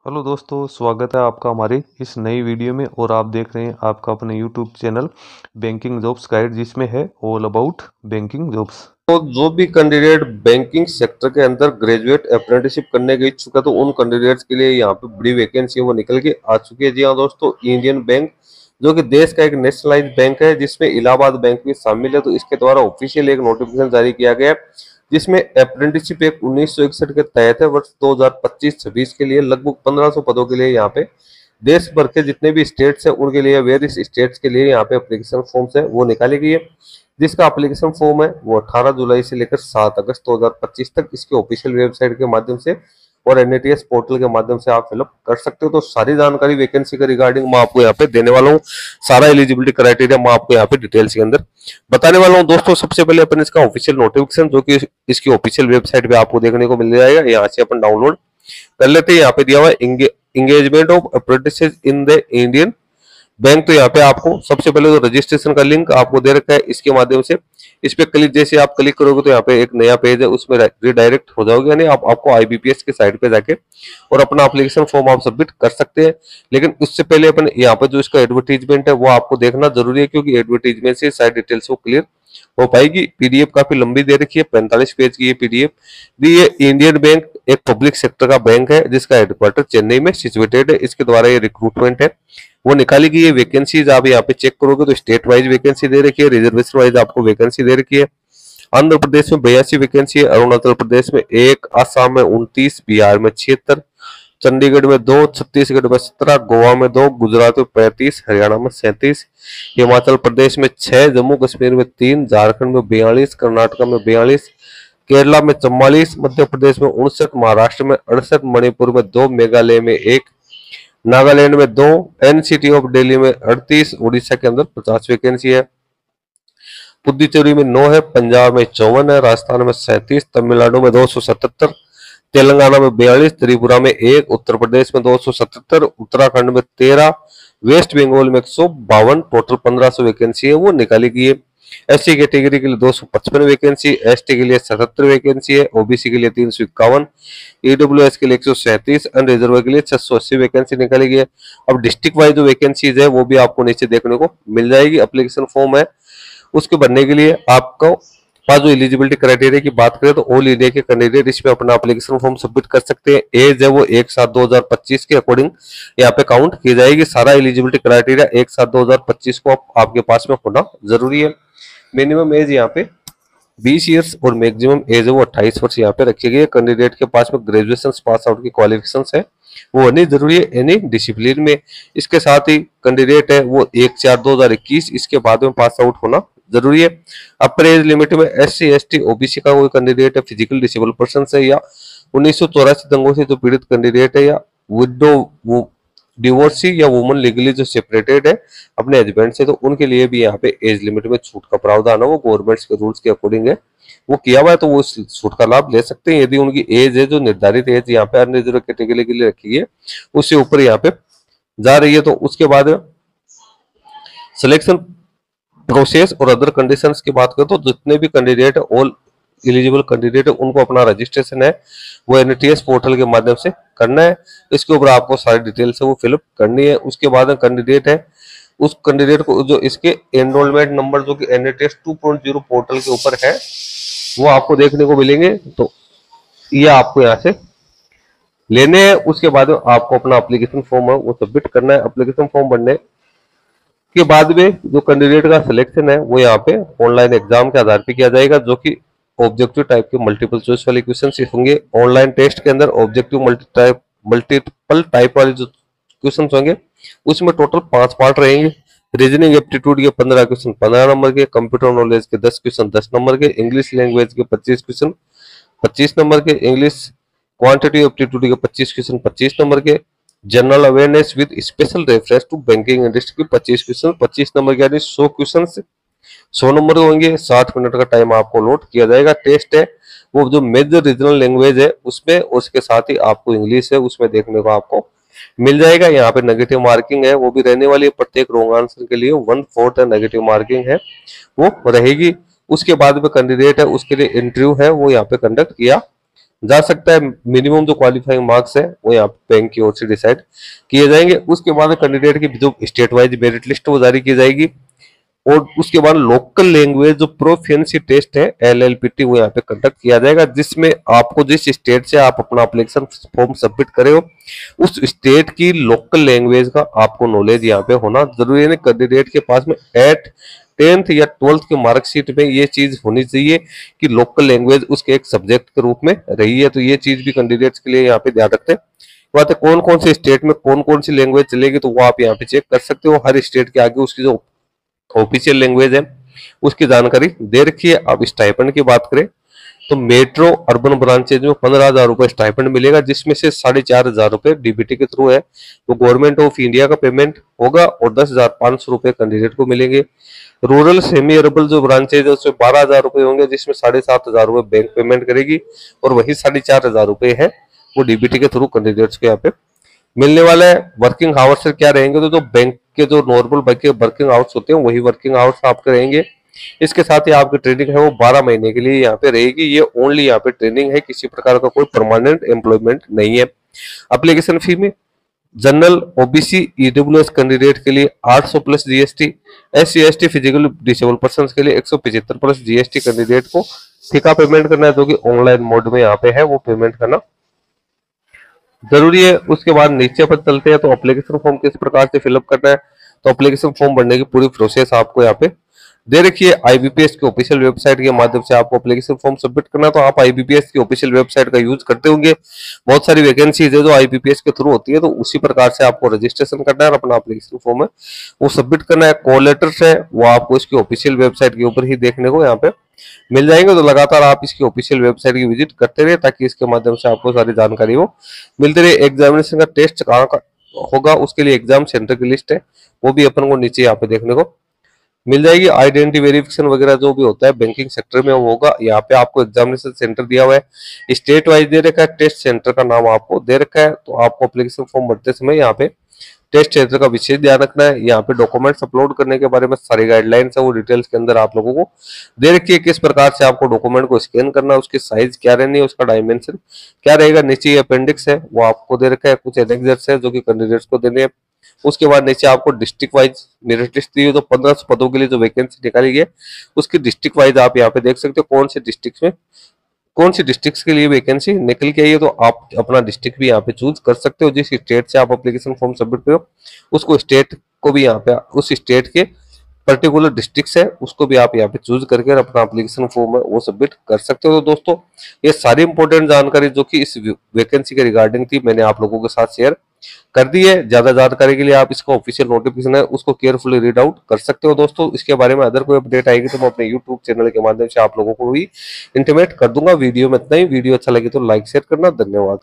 Hello दोस्तों, स्वागत है आपका हमारी इस नई वीडियो में। और आप देख रहे हैं आपका अपने YouTube channel banking jobs guide, जिसमें है ऑल अबाउट बैंकिंग जॉब्स। तो जो भी कैंडिडेट बैंकिंग सेक्टर के अंदर ग्रेजुएट अप्रेंटिसशिप करने के इच्छुक है तो उन कैंडिडेट्स के लिए यहाँ पे बड़ी वैकेंसी है वो निकल के आ चुकी है। जी हाँ दोस्तों, इंडियन बैंक जो कि देश का एक नेशनलाइज्ड बैंक है जिसमें इलाहाबाद बैंक भी शामिल है, तो इसके द्वारा ऑफिशियल एक नोटिफिकेशन जारी किया गया है जिसमें अप्रेंटिसशिप एक 1961 के तहत है। वर्ष 2025-26 के लिए लगभग 1500 पदों के लिए यहाँ पे देश भर के जितने भी स्टेट्स हैं उनके लिए, वेरियस स्टेट्स के लिए यहाँ पे एप्लीकेशन फॉर्म्स है वो निकाली गई है, जिसका एप्लीकेशन फॉर्म है वो 18 जुलाई से लेकर 7 अगस्त 2025 तक इसके ऑफिशियल वेबसाइट के माध्यम से और एनएटीएस पोर्टल के माध्यम से आप फिलअप कर सकते हो। तो सारी जानकारी वैकेंसी के रिगार्डिंग मैं आपको यहाँ पे देने वाला हूँ। सारा एलिजिबिलिटी क्राइटेरिया मैं आपको यहाँ पे डिटेल्स के अंदर बताने वाला हूँ। दोस्तों सबसे पहले अपन इसका ऑफिशियल नोटिफिकेशन जो कि इसकी ऑफिशियल वेबसाइट पे आपको देखने को मिल जाएगा, यहाँ से अपन डाउनलोड कर लेते हैं। यहाँ पे दिया हुआ है engagement of apprentices in the Indian bank. तो यहाँ पे आपको सबसे पहले तो रजिस्ट्रेशन का लिंक आपको दे रखा है, इसके माध्यम से इस पे क्लिक जैसे आप क्लिक करोगे तो यहाँ पे एक नया पेज है, उसमें रिडायरेक्ट हो जाओगे, यानी आपको आईबीपीएस के साइट पे जाके और अपना एप्लीकेशन फॉर्म आप सबमिट कर सकते हैं। लेकिन उससे पहले अपन यहाँ पे जो इसका एडवर्टीजमेंट है वो आपको देखना जरूरी है, क्योंकि एडवर्टीजमेंट से सारी डिटेल्स वो क्लियर हो पाएगी। पीडीएफ काफी लंबी दे रखी है, 45 पेज की ये पीडीएफ। ये इंडियन बैंक एक पब्लिक सेक्टर का बैंक है जिसका हेडक्वार्टर चेन्नई में सिचुएटेड है। इसके द्वारा ये रिक्रूटमेंट है वो निकाली गई है। वैकेंसीज आप यहाँ पे चेक करोगे तो स्टेट वाइज वैकेंसी दे रखी है, रिजर्वेशन वाइज आपको वैकेंसी दे रखी है। आंध्र प्रदेश में 82 वैकेंसी है, अरुणाचल प्रदेश में 1, आसाम में 29, बिहार में 76, चंडीगढ़ में 2, छत्तीसगढ़ में 17, गोवा में 2, गुजरात में 35, हरियाणा में 37, हिमाचल प्रदेश में 6, जम्मू कश्मीर में 3, झारखंड में 42, कर्नाटक में 42, केरला में 44, मध्य प्रदेश में 59, महाराष्ट्र में 68, मणिपुर में 2, मेघालय में 1, नागालैंड में 2, एनसीटी ऑफ दिल्ली में 38, उड़ीसा के अंदर 50 वैकेंसी है, पुदुचेरी में 9 है, पंजाब में 54 है, राजस्थान में 37, तमिलनाडु में 277, तेलंगाना में 42, त्रिपुरा में 1, उत्तर प्रदेश में 277, उत्तराखंड में 13, वेस्ट बंगाल में 152, टोटल 1500 वैकेंसी है वो निकाली गई है। एससी कैटेगरी के लिए 255 वैकेंसी, एसटी के लिए 77 वैकेंसी है, ओबीसी के लिए 351, ईडब्ल्यूएस के लिए 137, अनरिजर्व के लिए 680 वैकेंसी निकाली गई है। अब डिस्ट्रिक्ट वाइज जो वैकेंसीज है वो भी आपको नीचे देखने को मिल जाएगी। एप्लीकेशन फॉर्म है उसके भरने के लिए आपको पास जो एलिजिबिलिटी क्राइटेरिया की बात करें तो ऑल इंडिया के कैंडिडेट इसमें अपना एप्लीकेशन फॉर्म सबमिट कर सकते हैं। एज है वो 1/7/2025 के अकॉर्डिंग यहाँ पे काउंट की जाएगी। सारा एलिजिबिलिटी क्राइटेरिया 1/7/2025 को आपके पास में होना जरूरी है। मिनिमम एज यहाँ पे 20 ईयर्स और मैक्सिमम एज है वो 28 वर्ष यहाँ पे रखी गई है। कैंडिडेट के पास में ग्रेजुएशन पास आउट की क्वालिफिकेशन है वो होनी जरूरी है एनी डिसिप्लिन में। इसके साथ ही कैंडिडेट है वो 1/4/2021 इसके बाद में पास आउट होना जरूरी है। अपर एज लिमिट में एससी एसटी ओबीसी का कोई कैंडिडेट है, फिजिकल डिसेबल पर्सन है, या 1984 दंगों से जो पीड़ित कैंडिडेट है, या विडो डिवोर्सी या वुमन लीगली जो सेपरेटेड है अपने हस्बैंड से, तो उनके लिए भी यहाँ पे एज लिमिट में छूट का प्रावधान है वो गवर्नमेंट के रूल्स के अकॉर्डिंग है वो किया हुआ है, तो वो इस छूट का लाभ ले सकते हैं यदि उनकी एज है जो निर्धारित एज यहाँ पे अनरिजर्व कैटेगरी के लिए रखी है उससे ऊपर यहाँ पे जा रही है। तो उसके बाद सिलेक्शन प्रोसेस और अदर कंडीशंस की बात करें तो जितने भी कैंडिडेट ऑल एलिजिबल कैंडिडेट है उनको अपना रजिस्ट्रेशन है वो एनटीएस पोर्टल के माध्यम से करना है। इसके ऊपर आपको सारी डिटेल्स है वो फिलअप करनी है। उसके बाद कैंडिडेट है उस कैंडिडेट को जो इसके एनरोलमेंट नंबर जो कि एनटीएस 2.0 पोर्टल के ऊपर है वो आपको देखने को मिलेंगे, तो ये आपको यहाँ से लेने हैं। उसके बाद आपको अपना एप्लीकेशन फॉर्म है वो सबमिट करना है। एप्लीकेशन फॉर्म भरने के बाद में जो कैंडिडेट का सिलेक्शन है वो यहाँ पे ऑनलाइन एग्जाम के आधार पे किया जाएगा, जो कि ऑब्जेक्टिव टाइप के मल्टीपल चॉइस वाले क्वेश्चन होंगे। ऑनलाइन टेस्ट के अंदर ऑब्जेक्टिव मल्टीपल टाइप वाले जो क्वेश्चन होंगे उसमें टोटल 5 पार्ट रहेंगे। रीजनिंग एप्टीट्यूड के 15 क्वेश्चन 15 नंबर के, कंप्यूटर नॉलेज के 10 क्वेश्चन 10 नंबर के, इंग्लिश लैंग्वेज के 25 क्वेश्चन 25 नंबर के, इंग्लिश क्वांटिटी एप्टीट्यूड के 25 क्वेश्चन 25 नंबर के, general awareness with special reference to banking industry के 25 क्वेश्चन 25 नंबर के, यानी 100 क्वेश्चन 100 नंबर होंगे। 60 मिनट का टाइम आपको लोड किया जाएगा। टेस्ट है वो जो मेजर रीजनल लैंग्वेज है उसमें, उसके साथ ही आपको इंग्लिश है उसमें देखने को आपको मिल जाएगा। यहाँ पे नेगेटिव मार्किंग है वो भी रहने वाली है, प्रत्येक रॉन्ग आंसर के लिए 1/4 नेगेटिव मार्किंग है वो रहेगी। उसके बाद में कैंडिडेट है उसके लिए इंटरव्यू है वो यहाँ पे कंडक्ट किया जा सकता है। मिनिमम जो क्वालिफाइंग मार्क्स है वो यहाँ पे बैंक की ओर से डिसाइड किए जाएंगे। उसके बाद कैंडिडेट की जो स्टेट वाइज मेरिट लिस्ट वो जारी की जाएगी, और उसके बाद लोकल लैंग्वेज जो प्रोफिशिएंसी टेस्ट है LLPT वो यहाँ पे कंडक्ट किया जाएगा, जिसमें आपको जिस स्टेट से आप अपना एप्लीकेशन फॉर्म सबमिट करे हो उस स्टेट की लोकल लैंग्वेज का आपको नॉलेज यहाँ पे होना जरूरी है। कैंडिडेट के पास में एट 10th या 12th के मार्कशीट में ये चीज होनी चाहिए कि लोकल लैंग्वेज उसके एक सब्जेक्ट के रूप में रही है। तो ये चीज भी कैंडिडेट्स के लिए यहाँ पे ध्यान रखते हैं। बात है कौन कौन से स्टेट में कौन कौन सी लैंग्वेज चलेगी, तो वो आप यहाँ पे चेक कर सकते हो। हर स्टेट के आगे उसकी जो ऑफिशियल लैंग्वेज है उसकी जानकारी दे रखी है। अब स्टाइपेंड की बात करें तो मेट्रो अर्बन ब्रांचेज में 15,000 रुपए स्टाइपेंड मिलेगा, जिसमें से 4,500 रुपए DBT के थ्रू है वो गवर्नमेंट ऑफ इंडिया का पेमेंट होगा, और 10,500 रुपए कैंडिडेट को मिलेंगे। रूरल सेमी अर्बन जो ब्रांचेज है उसमें 12,000 रुपए होंगे, जिसमें 7,500 रुपए बैंक पेमेंट करेगी, और वही 4,500 रुपए है वो DBT के थ्रू कैंडिडेट्स को यहाँ पे मिलने वाला है। वर्किंग आवर्स क्या रहेंगे, तो जो बैंक के जो नॉर्मल वर्किंग आवर्स होते हैं वही वर्किंग आवर्स आपके रहेंगे। इसके साथ ही आपकी ट्रेनिंग है वो 12 महीने के लिए यहाँ पे रहेगी। ये ओनली यहाँ पे ट्रेनिंग है, किसी प्रकार का कोई परमानेंट एम्प्लॉयमेंट नहीं है। एप्लीकेशन फी में जनरल OBC EWS कैंडिडेट के लिए 800 plus GST, SC/ST physical disable person के लिए 175 प्लस GST कैंडिडेट को ठेका पेमेंट करना है, जो कि ऑनलाइन मोड में यहाँ पे है वो पेमेंट करना जरूरी है। उसके बाद नीचे पर चलते हैं तो एप्लीकेशन फॉर्म किस प्रकार से फिलअप करना है। तो एप्लीकेशन फॉर्म भरने की पूरी प्रोसेस आपको यहाँ पे दे रखी है। IBPS की ऑफिशियल वेबसाइट के माध्यम से आपको एप्लीकेशन फॉर्म सबमिट करना है। तो आप IBPS की ऑफिशियल वेबसाइट का यूज करते होंगे, बहुत सारी वैकेंसीज है जो IBPS के थ्रू होती है, तो उसी प्रकार से आपको रजिस्ट्रेशन करना है और अपना एप्लीकेशन फॉर्म है वो सबमिट करना है। कॉल लेटर्स है वो आपको इसकी ऑफिशियल वेबसाइट के ऊपर ही देखने को यहाँ पे मिल जाएंगे। तो लगातार आप इसकी ऑफिशियल वेबसाइट की विजिट करते रहे, ताकि इसके माध्यम से आपको सारी जानकारी वो मिलती रहे। एग्जामिनेशन का टेस्ट कहाँ का होगा उसके लिए एग्जाम सेंटर की लिस्ट है वो भी अपन को नीचे यहाँ पे देखने को मिल जाएगी। आइडेंटिटी वेरिफिकेशन वगैरह जो भी होता है बैंकिंग सेक्टर में वो होगा। यहाँ पे आपको एग्जामिनेशन सेंटर दिया हुआ है, स्टेट वाइज दे रखा है, टेस्ट सेंटर का नाम आपको दे रखा है। तो आपको एप्लीकेशन फॉर्म भरते समय यहाँ पे टेस्ट सेंटर का विशेष ध्यान रखना है। यहाँ पे डॉक्यूमेंट्स अपलोड करने के बारे में सारी गाइडलाइंस है वो डिटेल्स के अंदर आप लोगों को दे रखी है, किस प्रकार से आपको डॉक्यूमेंट को स्कैन करना है, उसकी साइज क्या रहनी है, उसका डायमेंशन क्या रहेगा। नीचे अपेंडिक्स है वो आपको दे रखा है, कुछ एनेक्सर्स है जो कि कैंडिडेट्स को देने हैं। उसके बाद नीचे आपको डिस्ट्रिक्ट वाइज मेरिट लिस्ट दी है, तो 15 पदों के लिए जो वैकेंसी निकाली गई है उसकी डिस्ट्रिक्ट वाइज आप यहाँ पे देख सकते हो कौन से डिस्ट्रिक्ट में कौन सी डिस्ट्रिक्ट के लिए वैकेंसी निकल के आई है। तो आप अपना डिस्ट्रिक्ट भी यहाँ पे चूज कर सकते हो, जिस स्टेट से आप एप्लीकेशन फॉर्म सबमिट करो उसको स्टेट को भी यहाँ पे उस स्टेट के पर्टिकुलर डिस्ट्रिक्ट है उसको भी आप यहाँ पे चूज करके अपना एप्लीकेशन फॉर्म है वो सबमिट कर सकते हो। तो दोस्तों ये सारी इंपॉर्टेंट जानकारी जो कि इस वैकेंसी के रिगार्डिंग थी मैंने आप लोगों के साथ शेयर कर दी है। ज्यादा जानकारी के लिए आप इसका ऑफिशियल नोटिफिकेशन है उसको केयरफुली रीड आउट कर सकते हो। दोस्तों इसके बारे में अदर कोई अपडेट आएगी तो मैं अपने यूट्यूब चैनल के माध्यम से आप लोगों को भी इंटीमेट कर दूंगा। वीडियो में इतना ही। वीडियो अच्छा लगे तो लाइक शेयर करना। धन्यवाद।